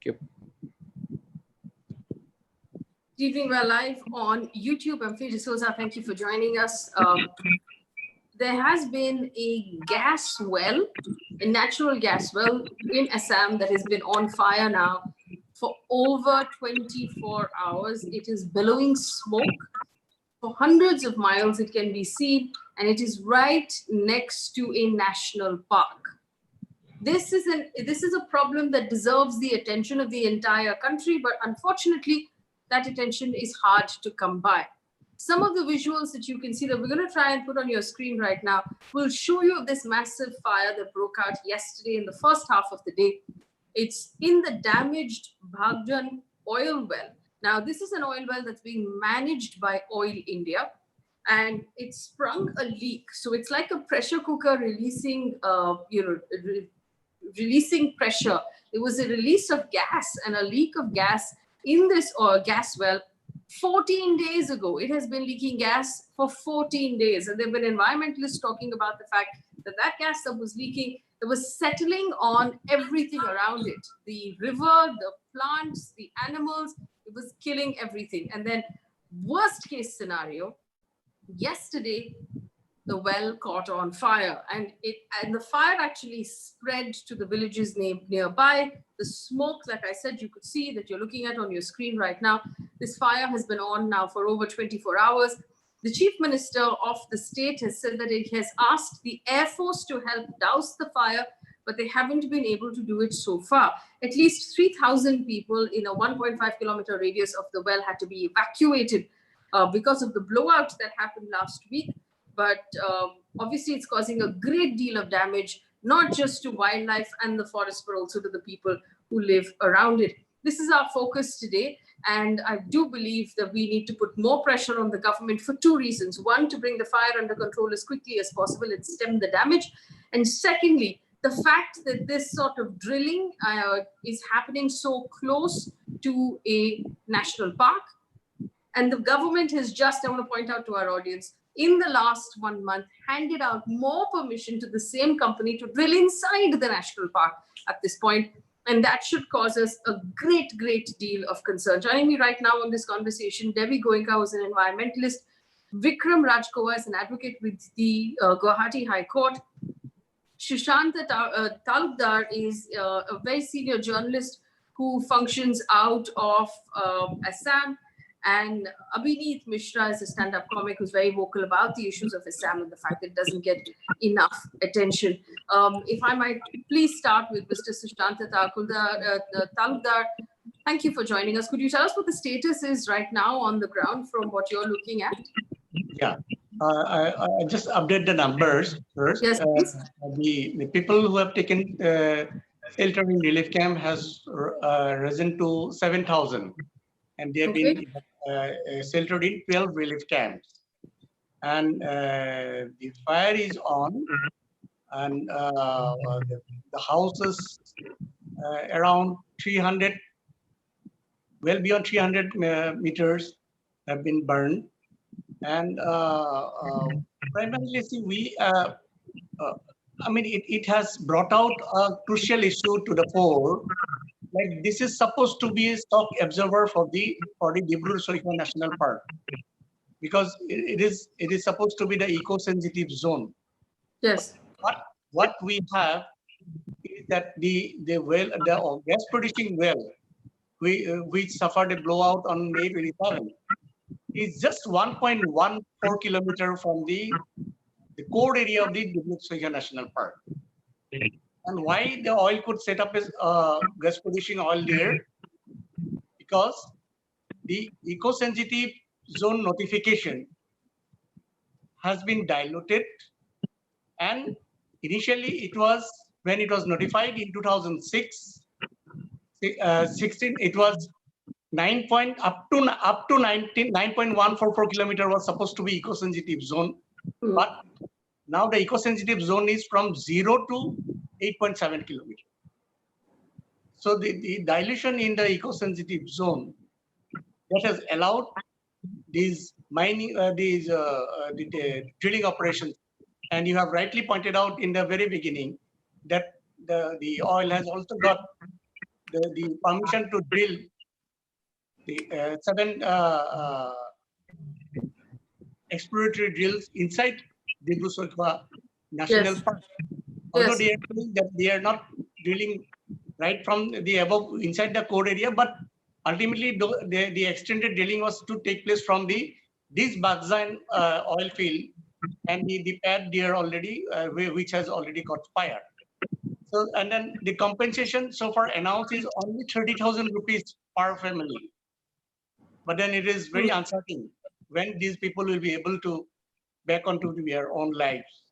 you. Good evening. We're live on YouTube. I'm Faye. Thank you for joining us. There has been a gas well, a natural gas well in Assam that has been on fire now for over 24 hours. It is billowing smoke for hundreds of miles. It can be seen, and it is right next to a national park. This is a problem that deserves the attention of the entire country, but unfortunately, that attention is hard to come by. Some of the visuals that you can see that we're going to try and put on your screen right now will show you this massive fire that broke out yesterday in the first half of the day. It's in the damaged Baghjan oil well. Now, this is an oil well that's being managed by Oil India, and it sprung a leak. So it's like a pressure cooker releasing, releasing pressure. It was a release of gas and a leak of gas in this gas well 14 days ago. It has been leaking gas for 14 days. And there have been environmentalists talking about the fact that that gas that was leaking, it was settling on everything around it. The river, the plants, the animals, it was killing everything. And then worst case scenario, yesterday, the well caught on fire, and the fire actually spread to the villages nearby. The smoke, like I said, you could see that you're looking at on your screen right now. This fire has been on now for over 24 hours. The chief minister of the state has said that it has asked the Air Force to help douse the fire, but they haven't been able to do it so far. At least 3,000 people in a 1.5 kilometer radius of the well had to be evacuated because of the blowout that happened last week. But obviously, it's causing a great deal of damage, not just to wildlife and the forest, but also to the people who live around it. This is our focus today. And I do believe that we need to put more pressure on the government for two reasons. One, to bring the fire under control as quickly as possible and stem the damage. And secondly, the fact that this sort of drilling is happening so close to a national park. And the government has just, I want to point out to our audience, in the last 1 month, handed out more permission to the same company to drill inside the national park at this point. And that should cause us a great, great deal of concern. Joining me right now on this conversation, Debi Goenka, who's an environmentalist. Vikram Rajkhowa is an advocate with the Gauhati High Court. Sushanta talukdar is a very senior journalist who functions out of Assam. And Abhineet Mishra is a stand-up comic who's very vocal about the issues of Assam and the fact that it doesn't get enough attention. If I might please start with Mr. Sushanta talukdar. Thank you for joining us. Could you tell us what the status is right now on the ground from what you're looking at? Yeah, I just update the numbers first. Yes, please. The people who have taken shelter in relief camp has risen to 7,000. And they have been sheltered in 12 relief camps. And the fire is on, and the houses around 300, well beyond 300 meters have been burned. And primarily, see, it has brought out a crucial issue to the fore. Like, this is supposed to be a stock absorber for the Deforestation National Park, because it is supposed to be the eco-sensitive zone. Yes. But what we have is that the gas producing well, which suffered a blowout on May 27, is just 1.14 kilometer from the core area of the Deforestation National Park. And why the oil could set up as gas producing oil there? Because the eco-sensitive zone notification has been diluted, and initially it was, when it was notified in 2016, it was 9.144 kilometer was supposed to be eco-sensitive zone, but now the eco-sensitive zone is from 0 to 8.7 kilometers. So the dilution in the eco-sensitive zone that has allowed these mining, the drilling operations. And you have rightly pointed out in the very beginning that the oil has also got the permission to drill the 7 exploratory drills inside Debi National Yes. Park. Although Yes. they are saying that they are not drilling right from the above inside the core area, but ultimately the extended drilling was to take place from this Baghjan oil field and the pad there already, which has already got fire. So, and then the compensation so far announced is only 30,000 rupees per family. But then it is very uncertain when these people will be able to back onto their own lives.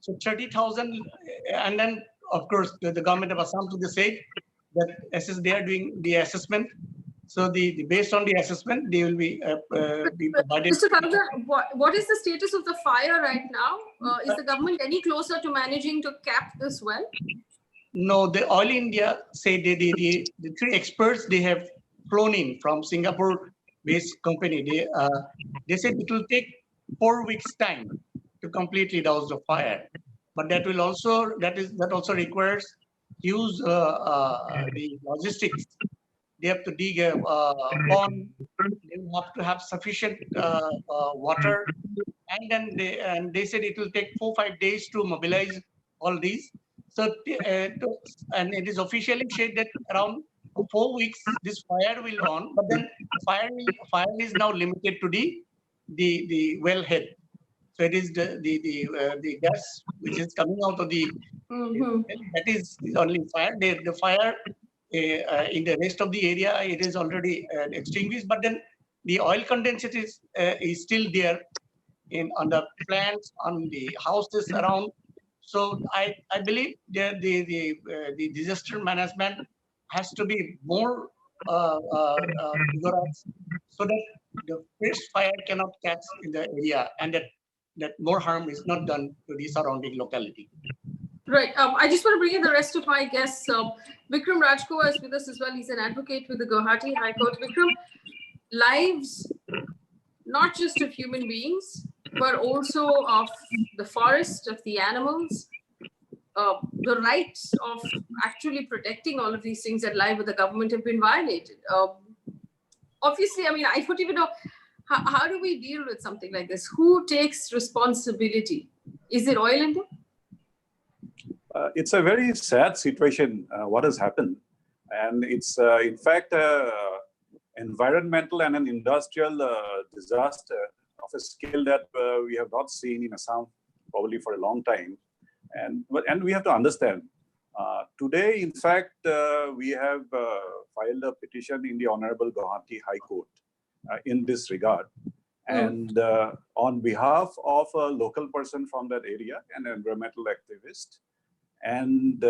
So 30,000, and then of course the government of Assam to the state that they are doing the assessment. So based on the assessment, they will be provided. Mr. Talukdar, what is the status of the fire right now? Is the government any closer to managing to cap this well? No, the Oil India say the 3 experts they have flown in from Singapore-based company. They said it will take 4 weeks time to completely douse the fire, but that also requires huge the logistics. They have to dig a pond. They will have to have sufficient water, and then they said it will take 4-5 days to mobilize all these. So and it is officially said that around 4 weeks this fire will on, but then fire is now limited to the wellhead. So it is the gas which is coming out of the that is only fire. The fire in the rest of the area it is already extinguished, but then the oil condensate is still there on the plants, on the houses around. So I believe the disaster management has to be more vigorous so that the first fire cannot catch in the area and that more harm is not done to the surrounding locality. Right. I just want to bring in the rest of my guests. Vikram Rajkhowa is with us as well. He's an advocate with the Gauhati High Court. Vikram, lives not just of human beings, but also of the forest, of the animals, the rights of actually protecting all of these things that lie with the government have been violated. Obviously, I mean, I don't even know, how do we deal with something like this? Who takes responsibility? Is it Oil India? It's a very sad situation, what has happened. And it's, in fact, environmental and an industrial disaster of a scale that we have not seen in Assam probably for a long time. And we have to understand, today, in fact, we have filed a petition in the Honorable Gauhati High Court in this regard. And on behalf of a local person from that area, an environmental activist, and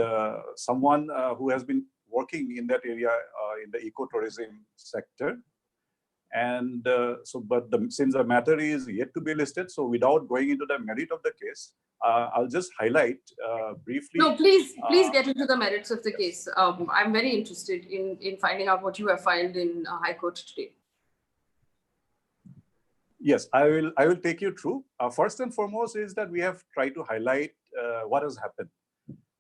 someone who has been working in that area in the ecotourism sector. And since the matter is yet to be listed, so without going into the merit of the case, I'll just highlight briefly. No, please get into the merits of the case. I'm very interested in finding out what you have filed in High Court today. Yes, I will take you through. First and foremost is that we have tried to highlight what has happened.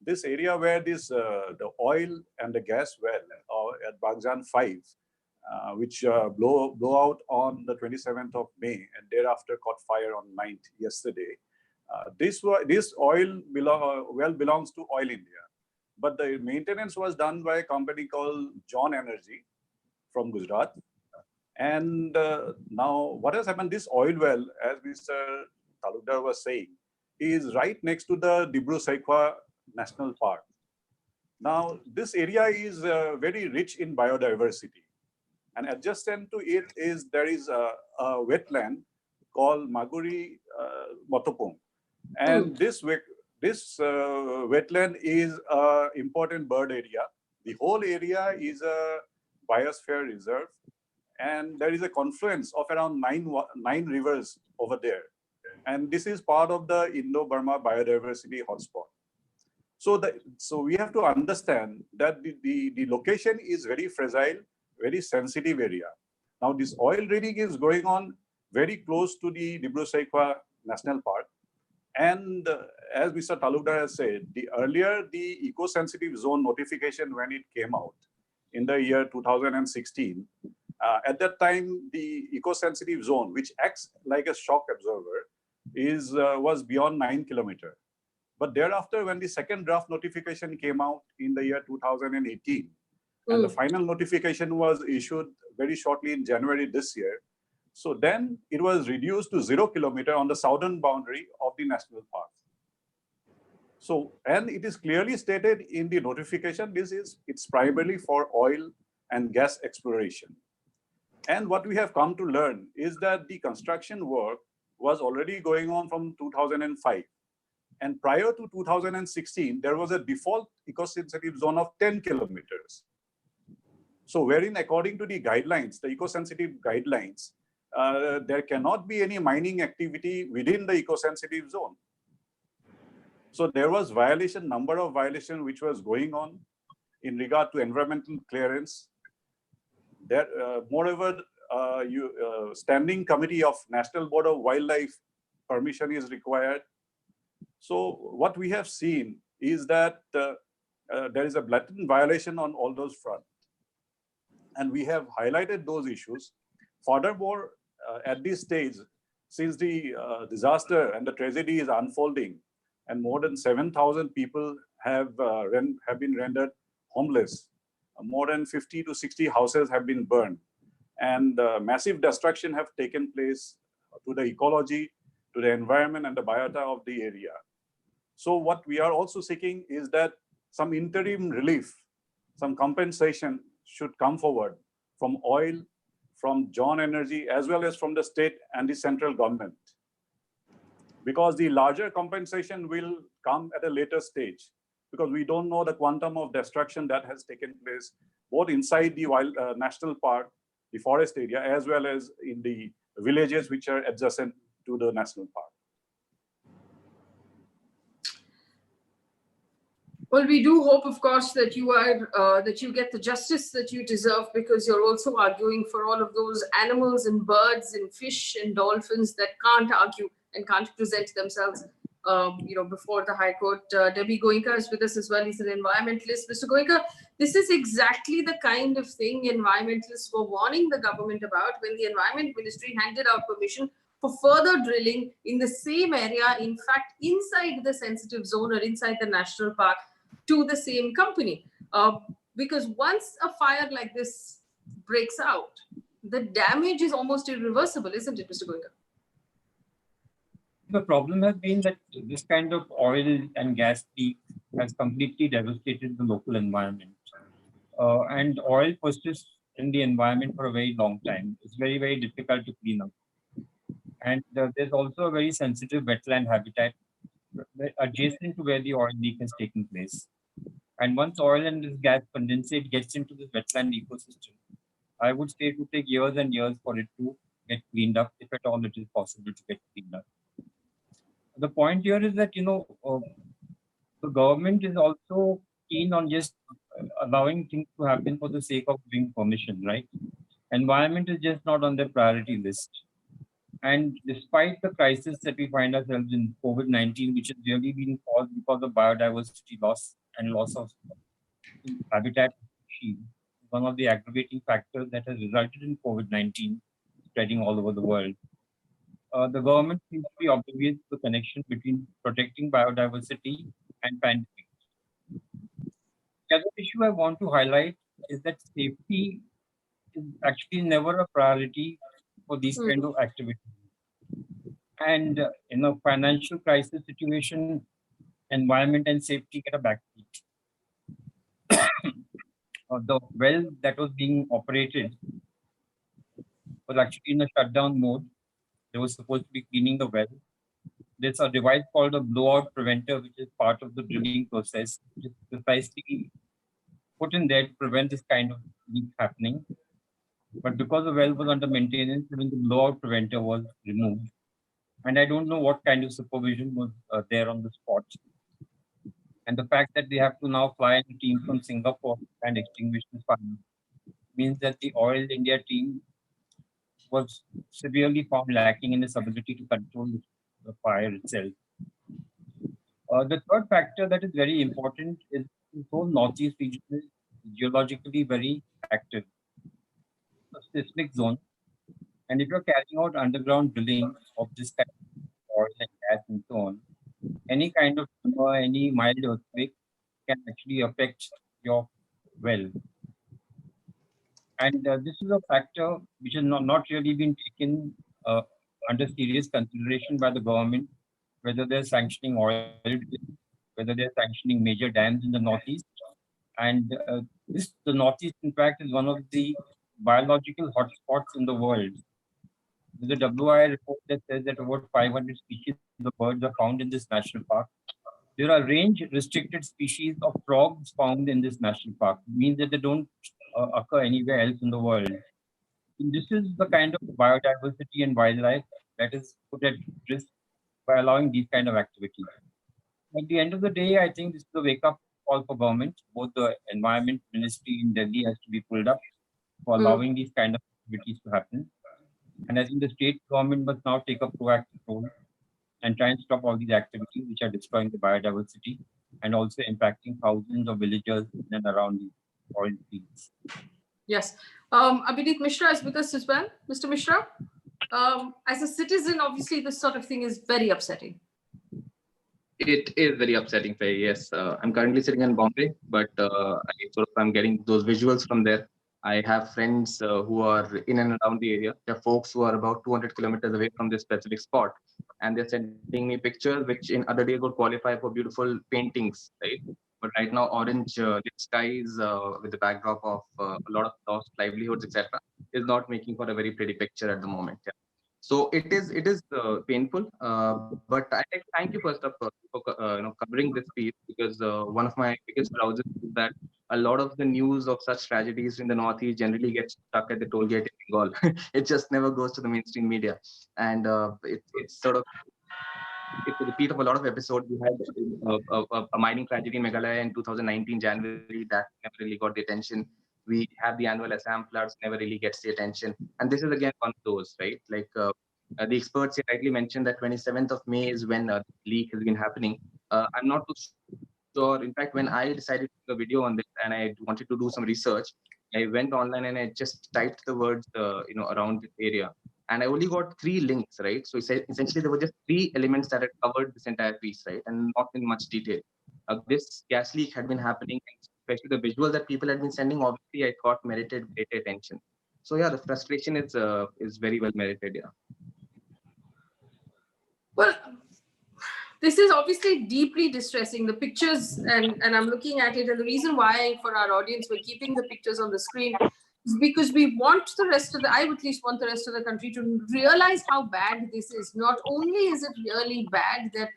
This area where the oil and the gas well at Baghjan 5, which blow out on the 27th of May and thereafter caught fire on 9th yesterday. This oil well belongs to Oil India, but the maintenance was done by a company called John Energy from Gujarat. And now what has happened, this oil well, as Mr. Talukdar was saying, is right next to the Debi National Park. Now, this area is very rich in biodiversity. And adjacent to it there is a wetland called Maguri Motopong. And this wetland is an important bird area. The whole area is a biosphere reserve. And there is a confluence of around nine rivers over there. And this is part of the Indo-Burma biodiversity hotspot. So we have to understand that the location is very fragile, very sensitive area. Now this oil drilling is going on very close to the Debi National Park. And as Mr. Talukdar has said, earlier the eco-sensitive zone notification when it came out, in the year 2016. At that time, the eco-sensitive zone, which acts like a shock absorber, was beyond 9 kilometers. But thereafter, when the second draft notification came out in the year 2018, and the final notification was issued very shortly in January this year, so then it was reduced to 0 kilometer on the southern boundary of the national park. So, and it is clearly stated in the notification, it's primarily for oil and gas exploration. And what we have come to learn is that the construction work was already going on from 2005. And prior to 2016, there was a default eco-sensitive zone of 10 kilometers. So wherein according to the guidelines, the eco-sensitive guidelines, there cannot be any mining activity within the eco-sensitive zone. So there was number of violations which was going on in regard to environmental clearance. There, moreover, standing committee of National Board of Wildlife permission is required. So what we have seen is that there is a blatant violation on all those fronts. And we have highlighted those issues. Furthermore, at this stage, since the disaster and the tragedy is unfolding, and more than 7,000 people have been rendered homeless, more than 50 to 60 houses have been burned, and massive destruction have taken place to the ecology, to the environment and the biota of the area. So what we are also seeking is that some interim relief, some compensation should come forward from oil, from John Energy, as well as from the state and the central government. Because the larger compensation will come at a later stage, because we don't know the quantum of destruction that has taken place, both inside the national park, the forest area, as well as in the villages which are adjacent to the national park. Well, we do hope, of course, that you get the justice that you deserve, because you're also arguing for all of those animals and birds and fish and dolphins that can't argue and can't present themselves, before the High Court. Debi Goenka is with us as well. He's an environmentalist. Mr. Goenka, this is exactly the kind of thing environmentalists were warning the government about when the Environment Ministry handed out permission for further drilling in the same area, in fact, inside the sensitive zone or inside the national park, to the same company. Because once a fire like this breaks out, the damage is almost irreversible, isn't it, Mr. Goenka? The problem has been that this kind of oil and gas leak has completely devastated the local environment. And oil persists in the environment for a very long time. It's very, very difficult to clean up. And there's also a very sensitive wetland habitat adjacent to where the oil leak has taken place. And once oil and this gas condensate gets into this wetland ecosystem, I would say it would take years and years for it to get cleaned up, if at all it is possible to get cleaned up. The point here is that, the government is also keen on just allowing things to happen for the sake of giving permission, right? Environment is just not on their priority list. And despite the crisis that we find ourselves in, COVID-19, which has really been caused because of biodiversity loss and loss of habitat, one of the aggravating factors that has resulted in COVID-19 spreading all over the world. The government seems to be oblivious to the connection between protecting biodiversity and pandemic. The other issue I want to highlight is that safety is actually never a priority for these kind of activities. And in a financial crisis situation, environment and safety get a backseat. The well that was being operated was actually in a shutdown mode. They were supposed to be cleaning the well. There's a device called a blowout preventer, which is part of the drilling process, which is precisely put in there to prevent this kind of leak happening. But because the well was under maintenance, even the blowout preventer was removed. And I don't know what kind of supervision was there on the spot. And the fact that they have to now fly a team from Singapore and extinguish this fire means that the Oil India team was severely found lacking in its ability to control the fire itself. The third factor that is very important is this whole Northeast region is geologically very active, a seismic zone. And if you're carrying out underground drilling of this kind of oil and gas and so on, any kind of tremor, any mild earthquake can actually affect your well. And this is a factor which has not really been taken under serious consideration by the government, whether they're sanctioning oil drilling, whether they're sanctioning major dams in the Northeast. And the Northeast, in fact, is one of the biological hotspots in the world. There's a WI report that says that over 500 species of birds are found in this national park. There are range-restricted species of frogs found in this national park. It means that they don't occur anywhere else in the world. And this is the kind of biodiversity and wildlife that is put at risk by allowing these kind of activities. At the end of the day, I think this is a wake-up call for government. Both the Environment Ministry in Delhi has to be pulled up for allowing these kind of activities to happen. And I think the state government must now take a proactive role and try and stop all these activities which are destroying the biodiversity and also impacting thousands of villagers in and around the oil fields. Yes. Abhineet Mishra is with us as well. Mr. Mishra, as a citizen, obviously this sort of thing is very upsetting. It is very upsetting, Faye. Yes, I'm currently sitting in Bombay, but I'm getting those visuals from there. I have friends who are in and around the area. There are folks who are about 200 kilometers away from this specific spot, and they're sending me pictures which in other days would qualify for beautiful paintings, right? But right now, orange lit skies with the backdrop of a lot of lost livelihoods, etc., is not making for a very pretty picture at the moment. Yeah. So it is painful, but I like to thank you first up for covering this piece, because one of my biggest browsers is that a lot of the news of such tragedies in the Northeast generally gets stuck at the toll gate in Bengal. It just never goes to the mainstream media, and it's sort of it's a repeat of a lot of episodes. We had a mining tragedy in Meghalaya in 2019 January that never really got the attention. We have the annual Assam floods, never really gets the attention, and this is again one of those, right? Like the experts here rightly mentioned that 27th of May is when the leak has been happening. I'm not too sure. In fact, when I decided to do a video on this and I wanted to do some research, I went online and I just typed the words, around this area, and I only got 3 links, right? So essentially, there were just 3 elements that had covered this entire piece, right, and not in much detail. This gas leak had been happening, especially the visual that people had been sending. Obviously, I thought merited greater attention. So yeah, the frustration is very well merited. Yeah. Well, this is obviously deeply distressing. The pictures, and I'm looking at it, and the reason why for our audience we're keeping the pictures on the screen is because we want the rest of I at least want the rest of the country to realize how bad this is. Not only is it really bad that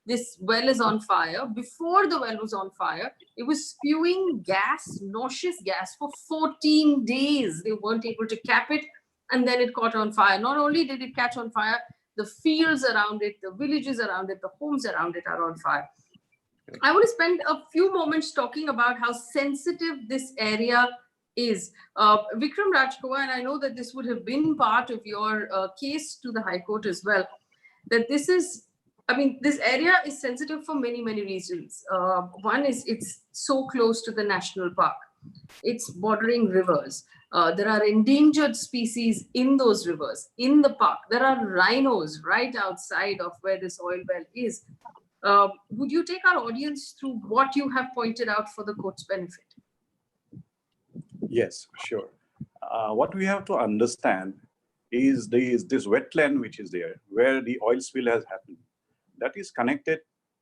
this well is on fire, before the well was on fire, it was spewing gas, nauseous gas, for 14 days. They weren't able to cap it, and then it caught on fire. Not only did it catch on fire, the fields around it, the villages around it, the homes around it are on fire. I want to spend a few moments talking about how sensitive this area is. Vikram Rajkhowa, and I know that this would have been part of your case to the High Court as well, that this area is sensitive for many, many reasons. One is it's so close to the national park. It's bordering rivers. There are endangered species in those rivers, in the park. There are rhinos right outside of where this oil well is. Would you take our audience through what you have pointed out for the court's benefit? Yes, sure. What we have to understand is this wetland which is there, where the oil spill has happened. That is connected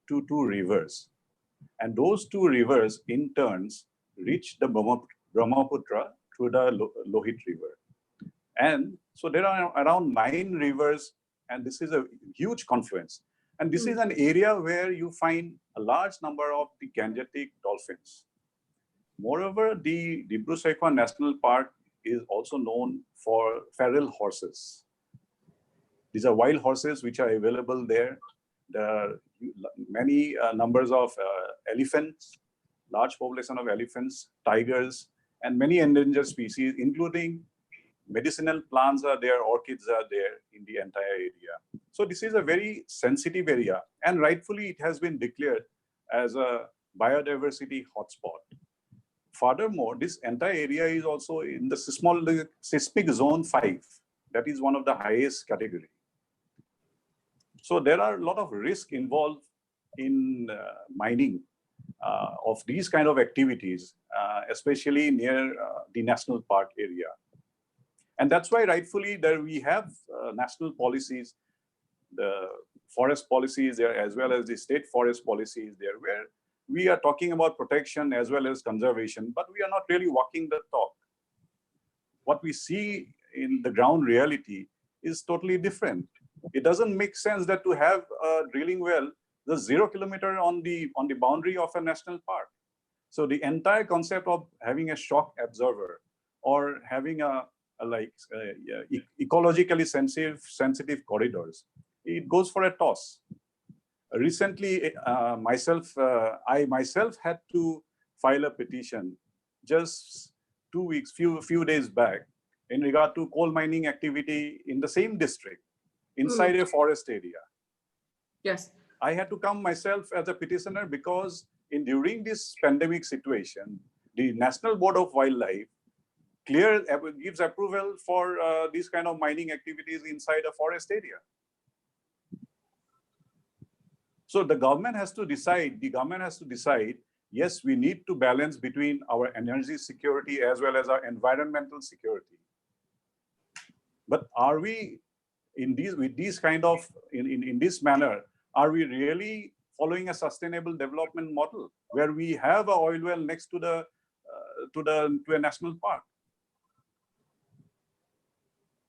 to 2 rivers. And those 2 rivers, in turns, reach the Brahmaputra through the Lohit River. And so there are around 9 rivers, and this is a huge confluence. And this is an area where you find a large number of the Gangetic dolphins. Moreover, the Dibru-Saikhowa National Park is also known for feral horses. These are wild horses which are available there. There are many numbers of elephants, large population of elephants, tigers, and many endangered species, including medicinal plants are there, orchids are there in the entire area. So this is a very sensitive area, and rightfully it has been declared as a biodiversity hotspot. furthermore, this entire area is also in the seismic zone 5. That is one of the highest category. So there are a lot of risk involved in mining of these kind of activities, especially near the national park area. And that's why rightfully there we have national policies, the forest policies there, as well as the state forest policies there, where we are talking about protection as well as conservation, but we are not really walking the talk. What we see in the ground reality is totally different. It doesn't make sense that to have a drilling well, the 0 kilometer on the boundary of a national park. So the entire concept of having a shock absorber or having ecologically sensitive corridors, it goes for a toss. Recently, I myself had to file a petition just 2 weeks, few days back, in regard to coal mining activity in the same district, inside a forest area. Yes. I had to come myself as a petitioner because during this pandemic situation, the National Board of Wildlife gives approval for these kind of mining activities inside a forest area. So the government has to decide, yes, we need to balance between our energy security as well as our environmental security. But are we in this manner, are we really following a sustainable development model where we have an oil well next to a national park?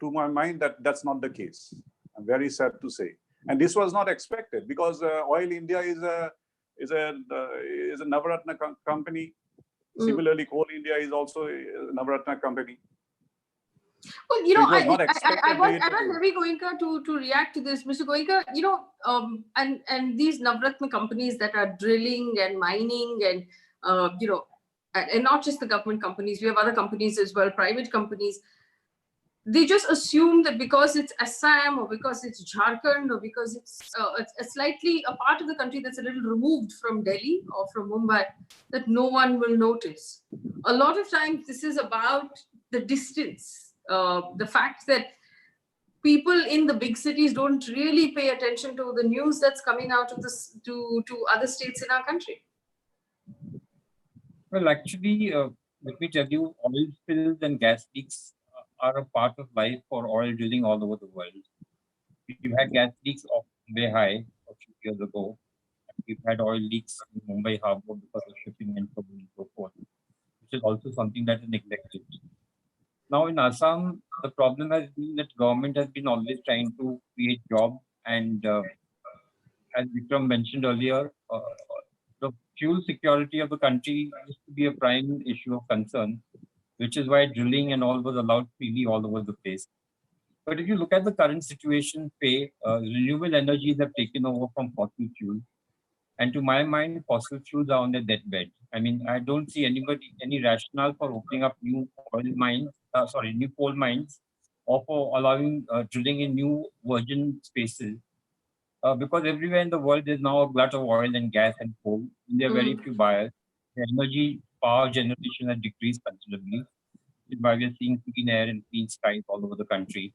To my mind, that's not the case. I'm very sad to say. And this was not expected because Oil India is a Navaratna company. Similarly, Coal India is also a Navaratna company. Well, you know, I want Debi Goenka to react to this. Mr. Goenka, you know, and these Navaratna companies that are drilling and mining and, you know, and not just the government companies, we have other companies as well, private companies. They just assume that because it's Assam or because it's Jharkhand or because it's a slightly a part of the country that's a little removed from Delhi or from Mumbai, that no one will notice. A lot of times this is about the distance, the fact that people in the big cities don't really pay attention to the news that's coming out of this to other states in our country. Well, actually, let me tell you, oil spills and gas leaks are a part of life for oil drilling all over the world. We've had gas leaks off Mumbai High a few years ago. We've had oil leaks in Mumbai Harbour because of shipping and so forth, which is also something that is neglected. Now in Assam, the problem has been that government has been always trying to create jobs, and as Vikram mentioned earlier, the fuel security of the country used to be a prime issue of concern, which is why drilling and all was allowed freely all over the place. But if you look at the current situation, Faye, renewable energies have taken over from fossil fuels. And to my mind, fossil fuels are on their deathbed. I mean, I don't see any rationale for opening up new new coal mines, or for allowing drilling in new virgin spaces. Because everywhere in the world, there's now a glut of oil and gas and coal. And there are very few buyers. The energy power generation has decreased considerably, which is why we are seeing clean air and clean skies all over the country.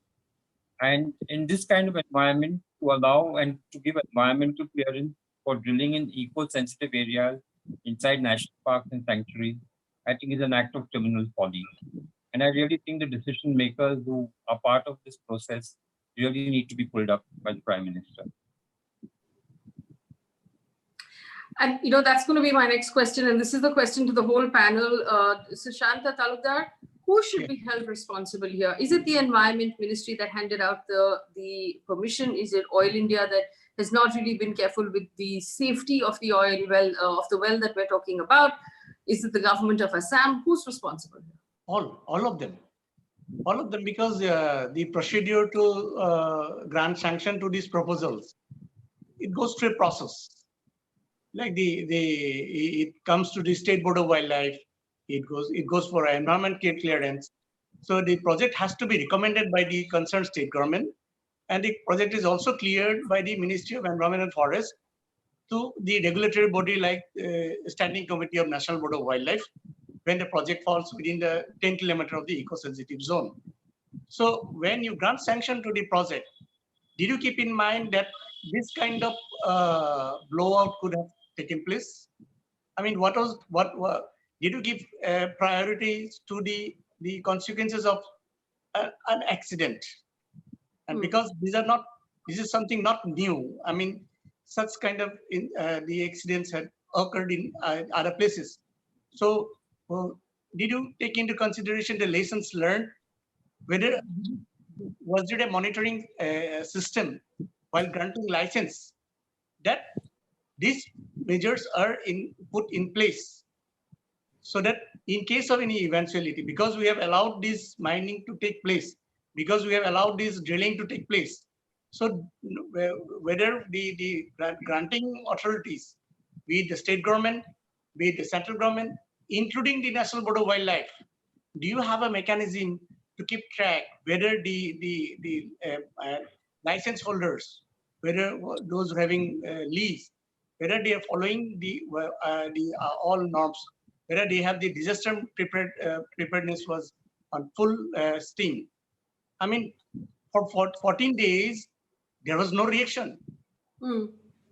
And in this kind of environment, to allow and to give environmental clearance for drilling in eco-sensitive areas inside national parks and sanctuaries, I think is an act of criminal folly. And I really think the decision makers who are part of this process really need to be pulled up by the Prime Minister. And, you know, that's going to be my next question. And this is the question to the whole panel. Sushanta, Talukdar, who should be held responsible here? Is it the Environment Ministry that handed out the permission? Is it Oil India that has not really been careful with the safety of the oil well, of the well that we're talking about? Is it the government of Assam? Who's responsible here? All of them. All of them, because the procedure to grant sanction to these proposals, it goes through a process. Like it comes to the State Board of Wildlife, it goes for environment clearance. So the project has to be recommended by the concerned state government, and the project is also cleared by the Ministry of Environment and Forest to the regulatory body like Standing Committee of National Board of Wildlife. when the project falls within the 10 kilometer of the eco-sensitive zone. So when you grant sanction to the project, did you keep in mind that this kind of blowout could have taken place? I mean, what did you give priorities to the consequences of an accident? And because this is something not new. I mean, such kind of the accidents had occurred in other places. So did you take into consideration the lessons learned? Whether was it a monitoring system while granting license that these measures are put in place so that in case of any eventuality, because we have allowed this mining to take place, because we have allowed this drilling to take place, so whether the granting authorities, be it the state government, be it the central government, including the National Board of Wildlife, do you have a mechanism to keep track whether the license holders, whether those having lease, whether they are following the all norms, whether they have the disaster preparedness was on full steam? I mean, for 14 days, there was no reaction.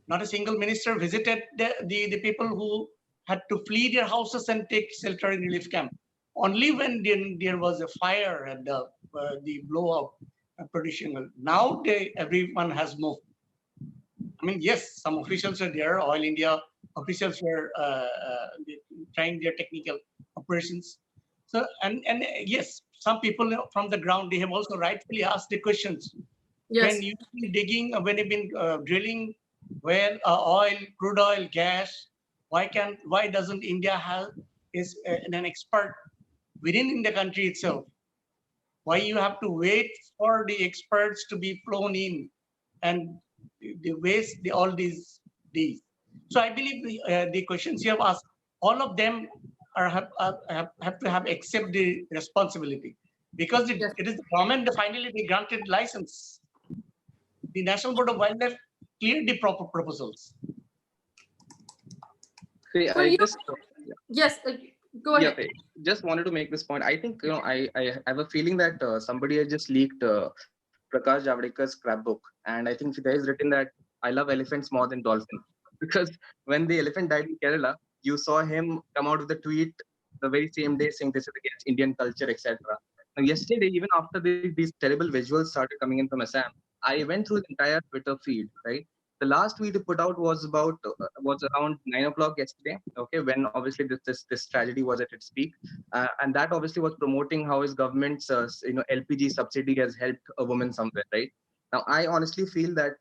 Not a single minister visited the people who had to flee their houses and take shelter in relief camp. Only when there was a fire and the blowout producing. Now everyone has moved. I mean, yes, some officials were there. Oil India officials were trying their technical operations. So and yes, some people from the ground, they have also rightfully asked the questions. Yes. When you've been digging, when you've been drilling well, oil, crude oil, gas, why doesn't India have an expert within the country itself? Why you have to wait for the experts to be flown in and they waste all these days? So I believe the questions you have asked, all of them have to have accept the responsibility, because it is the government that finally they granted license. The National Board of Wildlife cleared the proper proposals. Yes, go ahead. Yeah, just wanted to make this point. I think, I have a feeling that somebody has just leaked Prakash Javadekar scrapbook, and I think there is written that I love elephants more than dolphins, because when the elephant died in Kerala, you saw him come out with a tweet the very same day saying this is against Indian culture, etc. Now, yesterday, even after these terrible visuals started coming in from Assam, I went through the entire Twitter feed, right? The last tweet he put out was around 9 o'clock yesterday. Okay, when obviously this tragedy was at its peak, and that obviously was promoting how his government's LPG subsidy has helped a woman somewhere, right? Now, I honestly feel that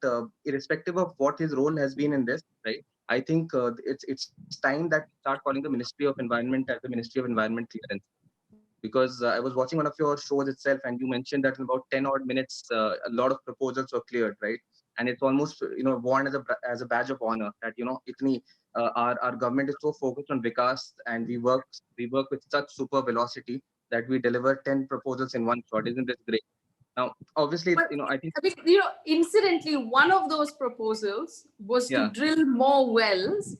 irrespective of what his role has been in this, right, I think it's time that we start calling the Ministry of Environment as the Ministry of Environment Clearance. Because I was watching one of your shows itself, and you mentioned that in about 10 odd minutes, a lot of proposals were cleared, right? And it's almost worn as a badge of honor that our government is so focused on Vikas, and we work with such super velocity that we deliver 10 proposals in one shot. Isn't this great? Now, obviously, But, I think incidentally, one of those proposals was to drill more wells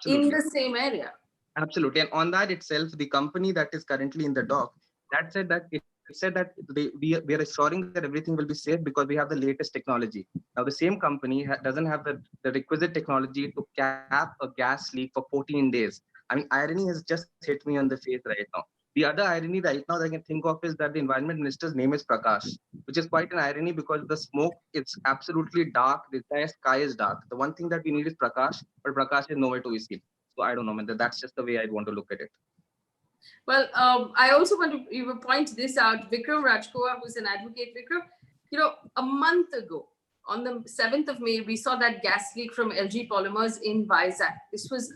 in the same area. Absolutely. And on that itself, the company that is currently in the dock, that said that we are assuring that everything will be safe because we have the latest technology. Now, the same company doesn't have the requisite technology to cap a gas leak for 14 days. I mean, irony has just hit me on the face right now. The other irony right now that I can think of is that the environment minister's name is Prakash, which is quite an irony because the smoke, it's absolutely dark. The entire sky is dark. The one thing that we need is Prakash, but Prakash is nowhere to be seen. So I don't know, man. That's just the way I'd want to look at it. Well, I also want to even point this out. Vikram Rajkhowa, who's an advocate, Vikram, a month ago, on the 7th of May, we saw that gas leak from LG Polymers in Vizag. This was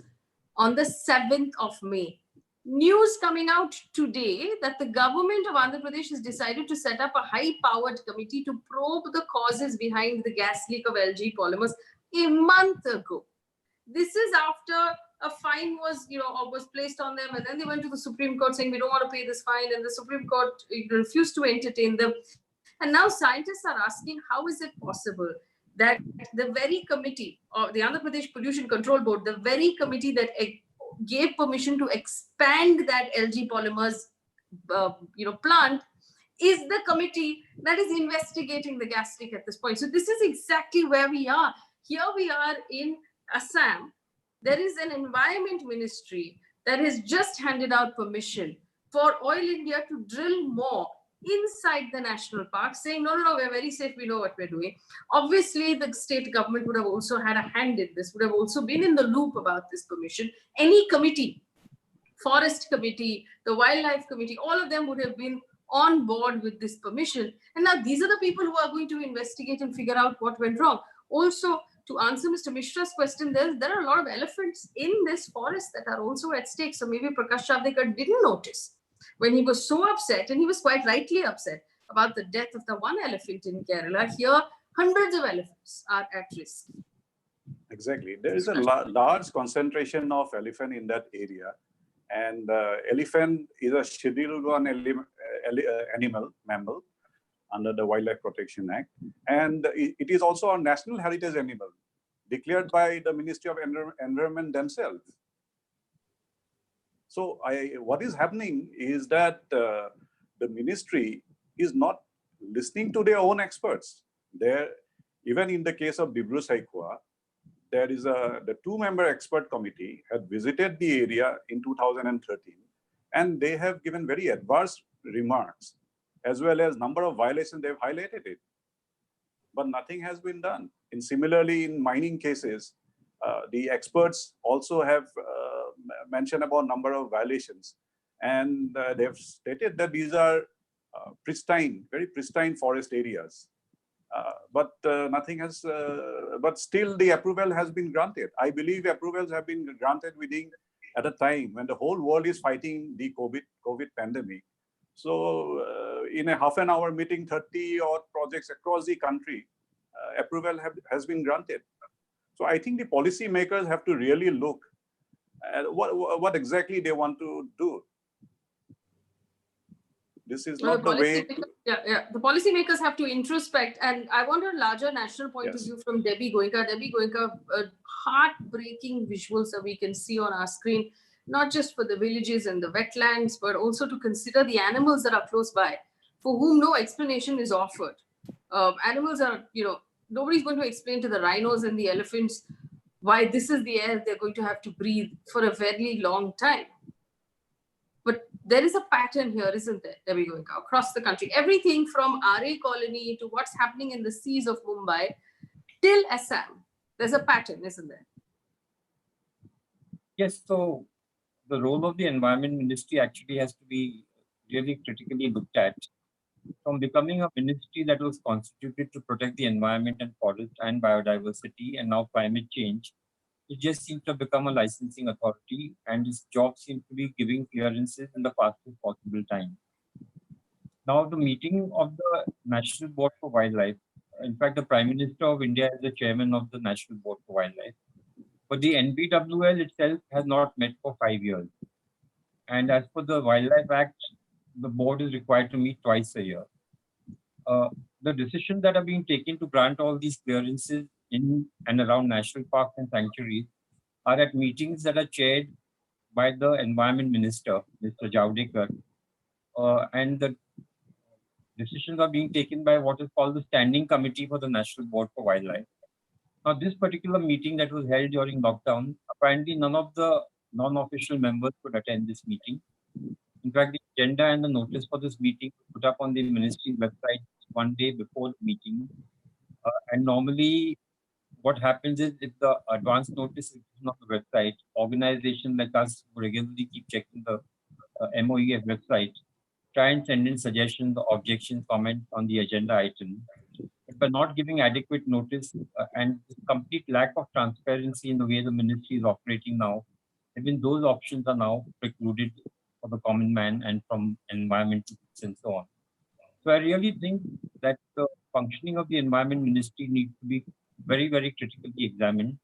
on the 7th of May. News coming out today that the government of Andhra Pradesh has decided to set up a high-powered committee to probe the causes behind the gas leak of LG Polymers a month ago. This is after a fine was placed on them, and then they went to the Supreme Court saying we don't want to pay this fine, and the Supreme Court refused to entertain them. And now scientists are asking, how is it possible that the very committee, or the Andhra Pradesh Pollution Control Board, the very committee that gave permission to expand that LG polymers plant is the committee that is investigating the gas leak at this point. So this is exactly where we are. Here we are in Assam. There is an environment ministry that has just handed out permission for Oil India to drill more inside the national park, saying, no, we're very safe, we know what we're doing. Obviously, the state government would have also had a hand in this, would have also been in the loop about this permission. Any committee, forest committee, the wildlife committee, all of them would have been on board with this permission. And now these are the people who are going to investigate and figure out what went wrong. Also, to answer Mr. Mishra's question, there are a lot of elephants in this forest that are also at stake. So maybe Prakash Javadekar didn't notice when he was so upset, and he was quite rightly upset about the death of the one elephant in Kerala. Here, hundreds of elephants are at risk. Exactly. There is a large concentration of elephant in that area. And elephant is a scheduled one mammal under the Wildlife Protection Act. And it is also a national heritage animal declared by the Ministry of Environment themselves. So what is happening is that the ministry is not listening to their own experts. Even in the case of Rajkhowa, there is the two-member expert committee had visited the area in 2013, and they have given very adverse remarks, as well as number of violations they've highlighted it. But nothing has been done. And similarly, in mining cases, the experts also have mentioned about number of violations, and they've stated that these are pristine, very pristine forest areas. But nothing has, but still the approval has been granted. I believe approvals have been granted at a time when the whole world is fighting the COVID pandemic. So in a half an hour meeting, 30 odd projects across the country, approval has been granted. So I think the policy makers have to really look at what exactly they want to do. This is not the way. The policymakers have to introspect, and I want a larger national point of view from Debi Goenka. Debi Goenka, heartbreaking visuals that we can see on our screen, not just for the villages and the wetlands, but also to consider the animals that are close by, for whom no explanation is offered. Animals are, nobody's going to explain to the rhinos and the elephants why this is the air they're going to have to breathe for a very long time. But there is a pattern here, isn't there, Debi Goenka, across the country. Everything from RA colony to what's happening in the seas of Mumbai till Assam. There's a pattern, isn't there? Yes, so the role of the Environment Ministry actually has to be really critically looked at. From becoming a ministry that was constituted to protect the environment and forest and biodiversity and now climate change, it just seems to have become a licensing authority, and its job seems to be giving clearances in the fastest possible time. Now, the meeting of the National Board for Wildlife, in fact, the Prime Minister of India is the chairman of the National Board for Wildlife, but the NBWL itself has not met for 5 years. And as per the Wildlife Act, the board is required to meet twice a year. The decisions that are being taken to grant all these clearances in and around national parks and sanctuaries are at meetings that are chaired by the Environment Minister, Mr. Javadekar, and the decisions are being taken by what is called the Standing Committee for the National Board for Wildlife. Now, this particular meeting that was held during lockdown, apparently none of the non-official members could attend this meeting. In fact, the agenda and the notice for this meeting was put up on the ministry's website one day before the meeting. And normally, what happens is if the advance notice is on the website, organizations like us who regularly keep checking the MOEF website, try and send in suggestions, objections, comments on the agenda item. But by not giving adequate notice and complete lack of transparency in the way the ministry is operating now, even those options are now precluded for the common man and from environmentalists and so on. So I really think that the functioning of the Environment Ministry needs to be very, very critically examined.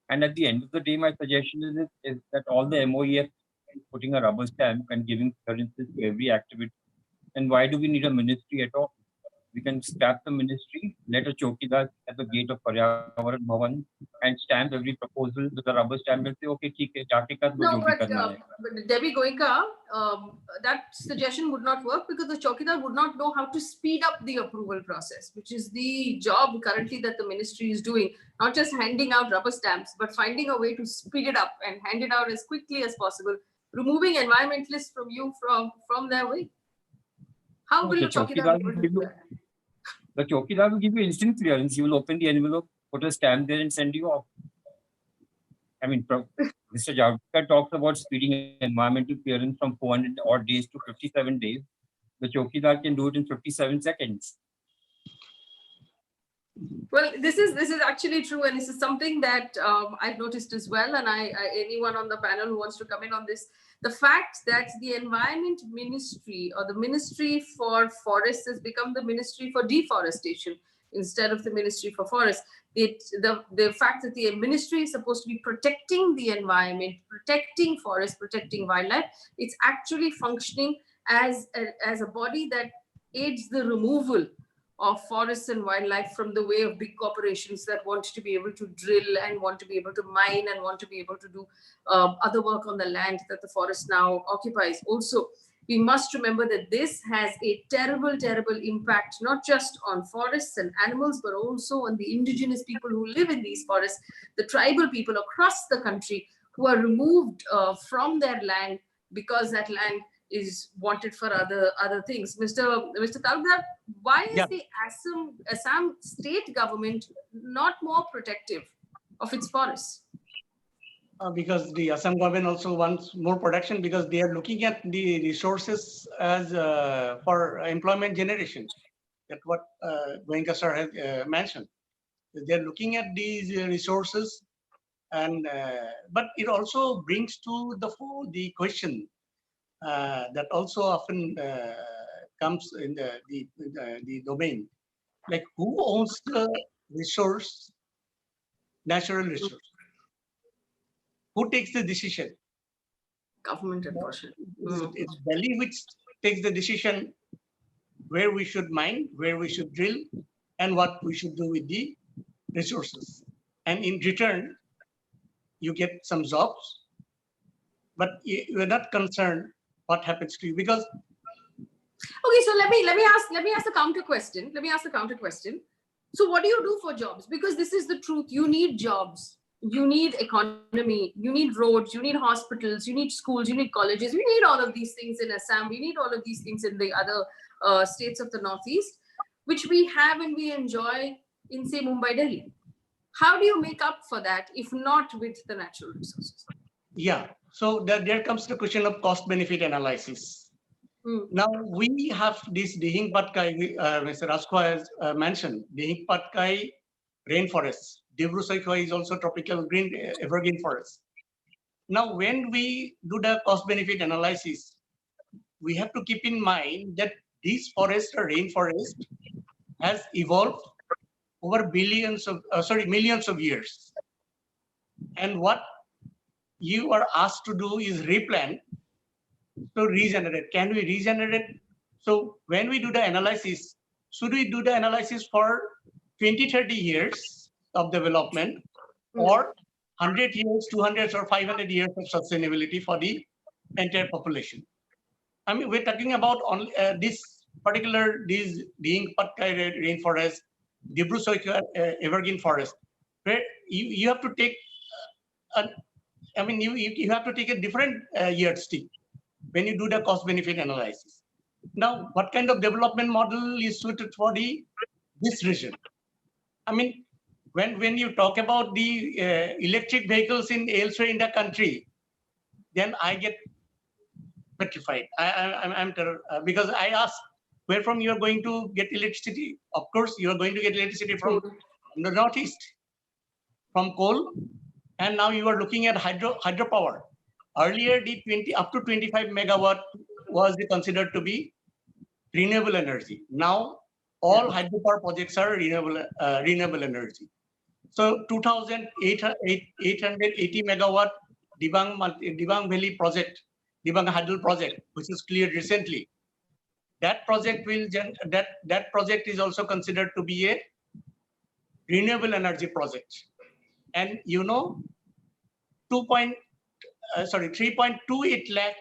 And at the end of the day, my suggestion is that all the MOEF is putting a rubber stamp and giving clearances to every activity. And why do we need a ministry at all? We can scrap the ministry, let a chokidar at the gate of Paryavaran Bhavan and stamp every proposal with a rubber stamp and say, okay, theek hai, jaake kar do No, jo bhi karna hai. but Debi Goenka, that suggestion would not work because the Chowkidar would not know how to speed up the approval process, which is the job currently that the ministry is doing. Not just handing out rubber stamps, but finding a way to speed it up and hand it out as quickly as possible, removing environmentalists from you from their way. How will the Chowkidar be able to do that? The chokidar will give you instant clearance. He will open the envelope, put a stamp there and send you off. I mean, Mr. Javadekar talks about speeding environmental clearance from 400 odd days to 57 days. The chokidar can do it in 57 seconds. Well, this is actually true, and this is something that I've noticed as well. And anyone on the panel who wants to come in on this, the fact that the Environment Ministry or the Ministry for Forests has become the Ministry for Deforestation instead of the Ministry for Forests. The fact that the ministry is supposed to be protecting the environment, protecting forests, protecting wildlife, it's actually functioning as a body that aids the removal of forests and wildlife from the way of big corporations that want to be able to drill and want to be able to mine and want to be able to do other work on the land that the forest now occupies. Also, we must remember that this has a terrible, terrible impact, not just on forests and animals, but also on the indigenous people who live in these forests, the tribal people across the country who are removed from their land because that land is wanted for other things. Mr. Talukdar, why is the Assam state government not more protective of its forests? Because the Assam government also wants more protection because they are looking at the resources as for employment generation. That's what Goenka sir has mentioned. They're looking at these resources, and but it also brings to the question that also often comes in the domain, like who owns the resource, natural resource? Who takes the decision? Government, unfortunately. It's Delhi which takes the decision where we should mine, where we should drill, and what we should do with the resources. And in return, you get some jobs, but you're not concerned what happens to you because. Okay, so let me ask a counter question. So what do you do for jobs? Because this is the truth. You need jobs. You need economy, you need roads, you need hospitals, you need schools, you need colleges. We need all of these things in Assam. We need all of these things in the other states of the Northeast, which we have and we enjoy in, say, Mumbai, Delhi. How do you make up for that if not with the natural resources? Yeah, so there comes the question of cost-benefit analysis. Now we have this Dihing Patkai, Mr. Rajkhowa has mentioned, Dihing Patkai rainforests. Deforestation is also tropical green evergreen forest. Now, when we do the cost-benefit analysis, we have to keep in mind that these forests or rainforest has evolved over millions of years. And what you are asked to do is replant, so regenerate. Can we regenerate? So when we do the analysis, should we do the analysis for 20, 30 years of development or 100 years, 200 or 500 years of sustainability for the entire population? I mean, we're talking about only this Dihing Patkai rainforest, Deforestation evergreen forest, where you have to take, you have to take a different yardstick when you do the cost-benefit analysis. Now, what kind of development model is suited for this region? I mean, when you talk about the electric vehicles in elsewhere in the country, then I get petrified. I'm because I ask where from you are going to get electricity. Of course, you are going to get electricity from the northeast, from coal, and now you are looking at hydropower. Earlier, the up to 25 megawatt was considered to be renewable energy. Now, all hydropower projects are renewable energy. So 2,880 megawatt Dibang Valley project, Dibang Hydro project, which was cleared recently. that project will that project is also considered to be a renewable energy project. And you know, 3.28 lakh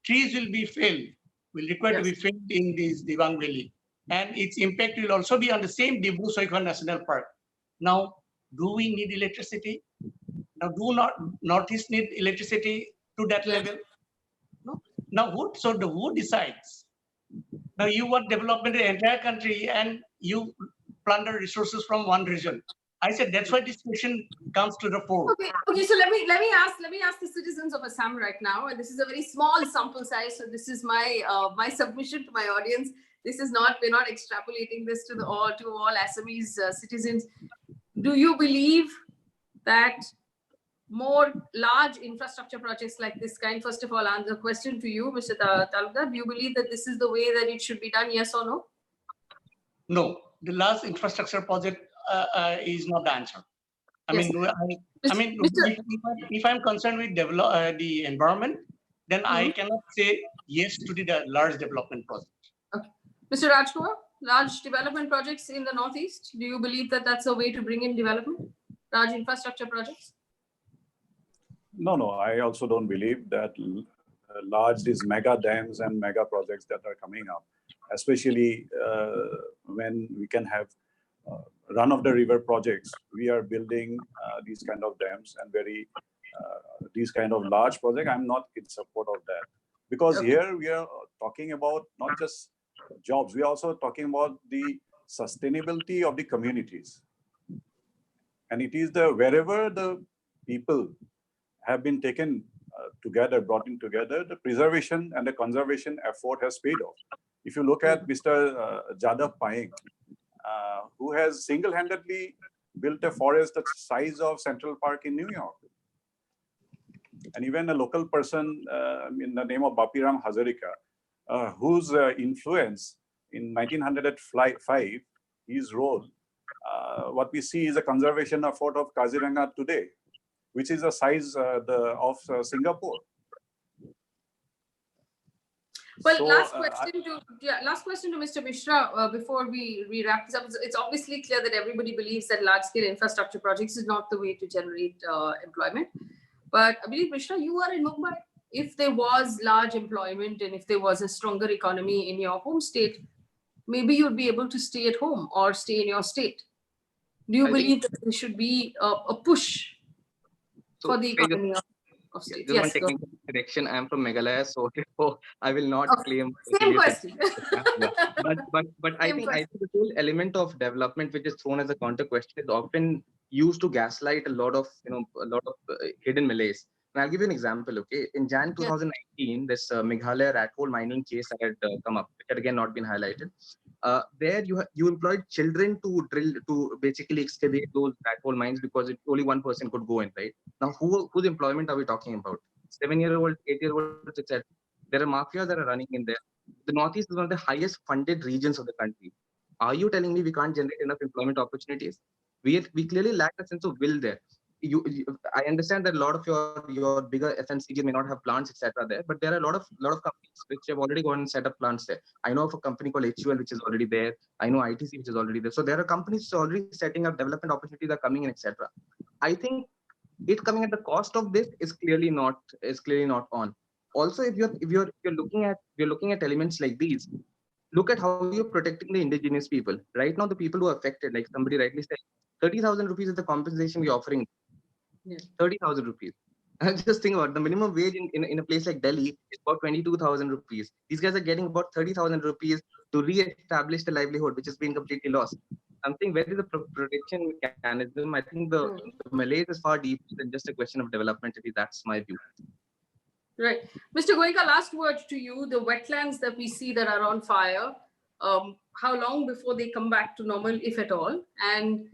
trees will be felled, will require to be felled in this Dibang Valley. And its impact will also be on the same Dibu-Soikhon National Park. Now, do we need electricity? Now, do not Northeast need electricity to that level? No. Now, who decides? Now, you want development in the entire country and you plunder resources from one region. I said that's why this question comes to the fore. Okay. So let me ask the citizens of Assam right now, and this is a very small sample size. So this is my my submission to my audience. This is not, we're not extrapolating this to all Assamese citizens. Do you believe that more large infrastructure projects like this kind? First of all, answer the question to you, Mr. Talukdar. Do you believe that this is the way that it should be done? Yes or no? No, the large infrastructure project is not the answer. I mean, if I'm concerned with the environment, then I cannot say yes to the large development project. Okay. Mr. Rajkhowa, large development projects in the Northeast, do you believe that that's a way to bring in development? Large infrastructure projects? No, I also don't believe that large these mega dams and mega projects that are coming up, especially when we can have run-of-the-river projects. We are building these kind of dams and these kind of large projects. I'm not in support of that, because here we are talking about not just jobs, we are also talking about the sustainability of the communities. And it is wherever the people have been taken together, brought in together, the preservation and the conservation effort has paid off. If you look at Mr. Jadav Payeng, who has single-handedly built a forest the size of Central Park in New York. And even a local person in the name of Bapiram Hazarika, whose influence in 1905, his role, what we see is a conservation effort of Kaziranga today, which is the size of Singapore. Well, so, last question to Mr. Mishra before we wrap this up. It's obviously clear that everybody believes that large-scale infrastructure projects is not the way to generate employment. But Abhineet Mishra, you are in Mumbai. If there was large employment and if there was a stronger economy in your home state, maybe you'd be able to stay at home or stay in your state. Do you believe that there should be a push for the economy of state? Just one technical correction. I'm from Meghalaya, so I will not claim. Same question. But I think the whole element of development, which is thrown as a counter question, is often used to gaslight a lot of hidden malaise. And I'll give you an example. Okay, in Jan 2019, this Meghalaya rat hole mining case that had come up, which had again not been highlighted. There you employed children to basically excavate those rat hole mines because only one person could go in, right? Now, whose employment are we talking about? 7-year-olds, 8-year-olds, etc. There are mafias that are running in there. The Northeast is one of the highest funded regions of the country. Are you telling me we can't generate enough employment opportunities? We clearly lack a sense of will there. I understand that a lot of your bigger FMCGs may not have plants, etc. there, but there are a lot of companies which have already gone and set up plants there. I know of a company called HUL which is already there. I know ITC which is already there. So there are companies already setting up, development opportunities are coming in, etc. I think it coming at the cost of this is clearly not on. Also, if you're looking at elements like these, look at how you're protecting the indigenous people. Right now, the people who are affected, like somebody rightly said, 30,000 rupees is the compensation we're offering. 30,000 rupees. Just think about the minimum wage in a place like Delhi is about 22,000 rupees. These guys are getting about 30,000 rupees to re-establish the livelihood, which has been completely lost. Something where is the protection mechanism? I think the malaise is far deeper than just a question of development. That's my view. Right. Mr. Goenka, last word to you. The wetlands that we see that are on fire, how long before they come back to normal, if at all? And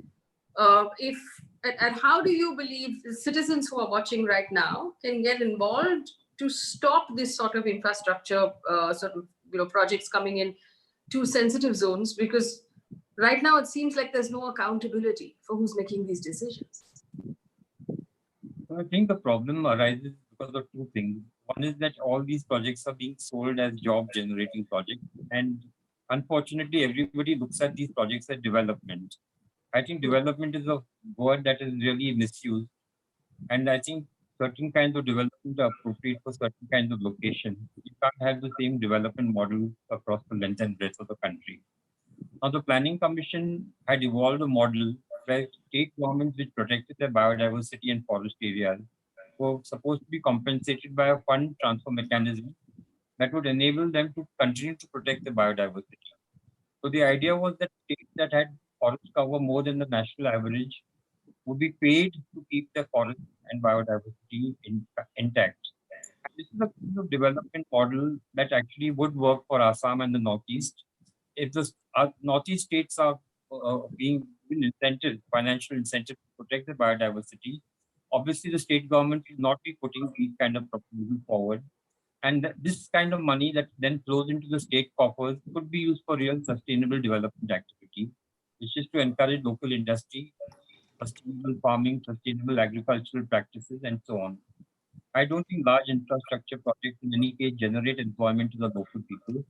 and how do you believe the citizens who are watching right now can get involved to stop this sort of infrastructure projects coming in to sensitive zones? Because right now it seems like there's no accountability for who's making these decisions. I think the problem arises because of two things. One is that all these projects are being sold as job generating projects. And unfortunately, everybody looks at these projects as development. I think development is a word that is really misused. And I think certain kinds of development are appropriate for certain kinds of locations. You can't have the same development model across the length and breadth of the country. Now, the Planning Commission had evolved a model where state governments which protected their biodiversity and forest areas were supposed to be compensated by a fund transfer mechanism that would enable them to continue to protect the biodiversity. So the idea was that states that had forest cover more than the national average would be paid to keep their forest and biodiversity intact. And this is a kind of development model that actually would work for Assam and the Northeast. If the Northeast states are being given incentives, financial incentives to protect the biodiversity, obviously the state government will not be putting these kind of proposals forward. And this kind of money that then flows into the state coffers could be used for real sustainable development activity, which is to encourage local industry, sustainable farming, sustainable agricultural practices, and so on. I don't think large infrastructure projects in any case generate employment to the local people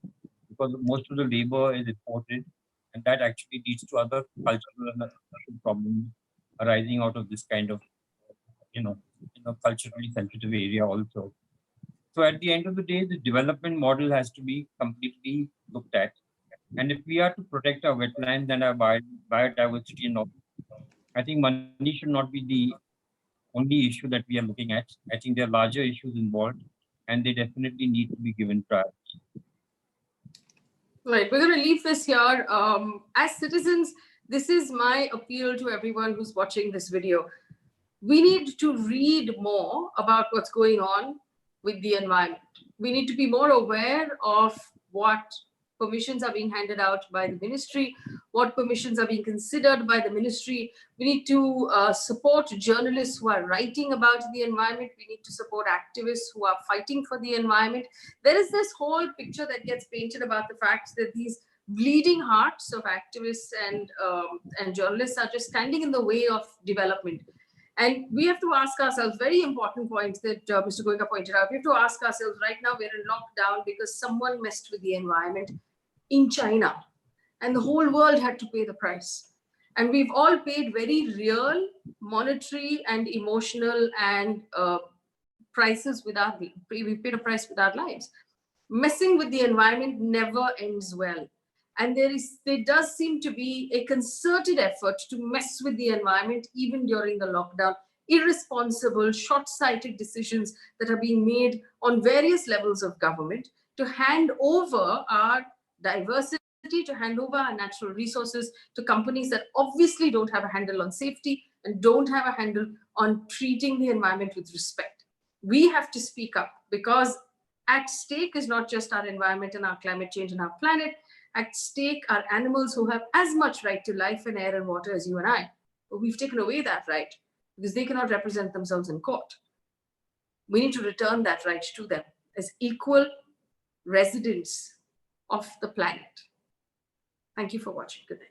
because most of the labor is imported, and that actually leads to other cultural and social problems arising out of this kind of, culturally sensitive area also. So at the end of the day, the development model has to be completely looked at. And if we are to protect our wetlands and our biodiversity and all, I think money should not be the only issue that we are looking at. I think there are larger issues involved, and they definitely need to be given priority. Right, we're going to leave this here. As citizens, this is my appeal to everyone who's watching this video. We need to read more about what's going on with the environment. We need to be more aware of what permissions are being handed out by the ministry, what permissions are being considered by the ministry. We need to support journalists who are writing about the environment. We need to support activists who are fighting for the environment. There is this whole picture that gets painted about the fact that these bleeding hearts of activists and journalists are just standing in the way of development. And we have to ask ourselves, very important points that Mr. Goenka pointed out. We have to ask ourselves, right now we're in lockdown because someone messed with the environment in China, and the whole world had to pay the price. And we've all paid very real monetary and emotional and prices with our, we paid a price with our lives. Messing with the environment never ends well. And there does seem to be a concerted effort to mess with the environment even during the lockdown. Irresponsible, short-sighted decisions that are being made on various levels of government to hand over our diversity, to hand over our natural resources to companies that obviously don't have a handle on safety and don't have a handle on treating the environment with respect. We have to speak up, because at stake is not just our environment and our climate change and our planet. At stake are animals who have as much right to life and air and water as you and I. But we've taken away that right because they cannot represent themselves in court. We need to return that right to them as equal residents of the planet. Thank you for watching. Good night.